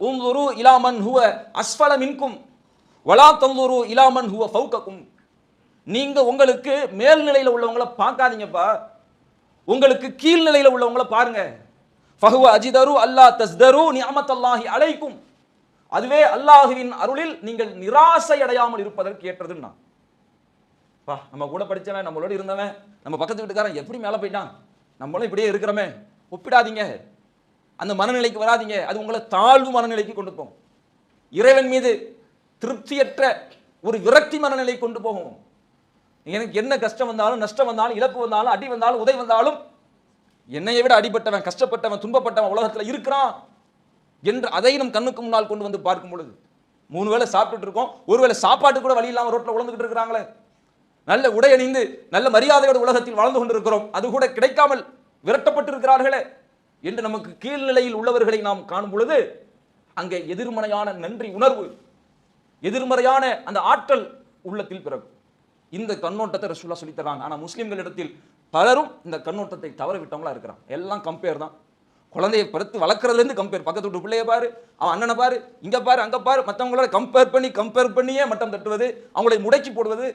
உன்துரு இலா மன் ஹுவ அஸ்ஃபல மின்கும் வலா தன்துரு இலா மன் ஹுவ ஃபௌகக்கும். நீங்க உங்களுக்கு மேல்நிலையில உள்ளவங்களை பார்க்காதீங்கப்பா, உங்களுக்கு கீழ்நிலையில உள்ளவங்களை பாருங்க. ஃபஹுவ அஜிதரு அல்லா தஸ்தரு நிஅமத்தல்லாஹி அலைக்கும். அதுவே அல்லாஹ்வின் அருளில் நீங்கள் நிராசை அடையாமல் இருப்பதற்கு ஏற்றதுன்னா. நம்ம கூட படிச்சவன், நம்மளோட இருந்தவன், நம்ம பக்கத்து வீட்டுக்காரன் எப்படி மேலே போயிட்டான், நம்மளும் இப்படியே இருக்கிறோமே, ஒப்பிடாதீங்க. அந்த மனநிலைக்கு வராதிங்க. அது உங்களை தாழ்வு மனநிலைக்கு கொண்டு போகும். இறைவன் மீது திருப்தியற்ற ஒரு விரக்தி மனநிலை கொண்டு போகும். எனக்கு என்ன கஷ்டம் வந்தாலும், நஷ்டம் வந்தாலும், இழப்பு வந்தாலும், அடி வந்தாலும், உதவி வந்தாலும், என்னையை விட அடிபட்டவன், கஷ்டப்பட்டவன், துன்பப்பட்டவன் உலகத்தில் இருக்கிறான் என்று அதை நம் கண்ணுக்கு முன்னால் கொண்டு வந்து பார்க்கும் பொழுது, 3 வேளை சாப்பிட்டுட்டு இருக்கோம், ஒருவேளை சாப்பாட்டு கூட வழி இல்லாமல் ரோட்டில் உழந்துகிட்டு இருக்கிறாங்களே, நல்ல உடை அணிந்து நல்ல மரியாதையோடு உலகத்தில் வாழ்ந்து கொண்டிருக்கிறோம், அது கூட கிடைக்காமல் விரட்டப்பட்டிருக்கிறார்களே என்று நமக்கு கீழ்நிலையில் உள்ளவர்களை நாம் காணும் பொழுது அங்கே எதிர்மறையான நன்றி உணர்வு, எதிர்மறையான அந்த ஆற்றல் உள்ளத்தில் பிறகும். இந்த கண்ணோட்டத்தை ரசூலுல்லாஹ் சொல்லித் தராங்க. ஆனால் முஸ்லிம்களிடத்தில் பலரும் இந்த கண்ணோட்டத்தை தவற விட்டவங்களா இருக்கிறாங்க. எல்லாம் கம்பேர் தான். குழந்தையை படுத்து வளர்க்கறதுலேருந்து கம்பேர், பக்கத்து வீட்டு பிள்ளைய பாரு, அவன் அண்ணனை பாரு, இங்கே பாரு, அங்கே பாரு, மற்றவங்களோட கம்பேர் பண்ணியே மட்டம் தட்டுவது, அவங்களை முடக்கி போடுவது.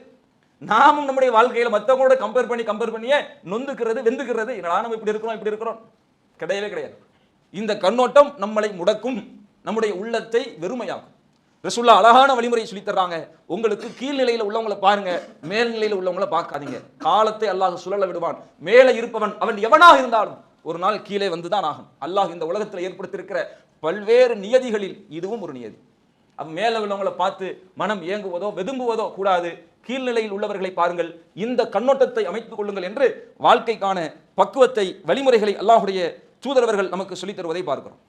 நாமும் நம்முடைய வாழ்க்கையில் மற்றவங்களோட கம்பேர் பண்ணியே நொந்துக்கிறது, வெந்துக்கிறது. நம்ம இப்படி இருக்கிறோம் கிடையவே கிடையாது. இந்த கண்ணோட்டம் நம்மளை முடக்கும், நம்முடைய உள்ளத்தை வெறுமையாகும். ரசூலுல்லாஹ் அழகான வழிமுறை சொல்லி தர்றாங்க. உங்களுக்கு கீழ்நிலையில் உள்ளவங்களை பாருங்க, மேல்நிலையில் உள்ளவங்களை பார்க்காதீங்க. காலத்தை அல்லாஹ் சுழல விடுவான். மேலே இருப்பவன் அவன் எவனாக இருந்தாலும் ஒரு நாள் கீழே வந்துதான் ஆகும். அல்லாஹ் இந்த உலகத்தில் ஏற்படுத்தியிருக்கிற பல்வேறு நியதிகளில் இதுவும் ஒரு நியதி. அவன் மேலே உள்ளவங்களை பார்த்து மனம் ஏங்குவதோ வெதும்புவதோ கூடாது. கீழ்நிலையில் உள்ளவர்களை பாருங்கள், இந்த கண்ணோட்டத்தை அமைத்துக் கொள்ளுங்கள் என்று வாழ்க்கைக்கான பக்குவத்தை, வழிமுறைகளை அல்லாஹ்வுடைய தூதரவர்கள் நமக்கு சொல்லித் தருவதை பார்க்கிறோம்.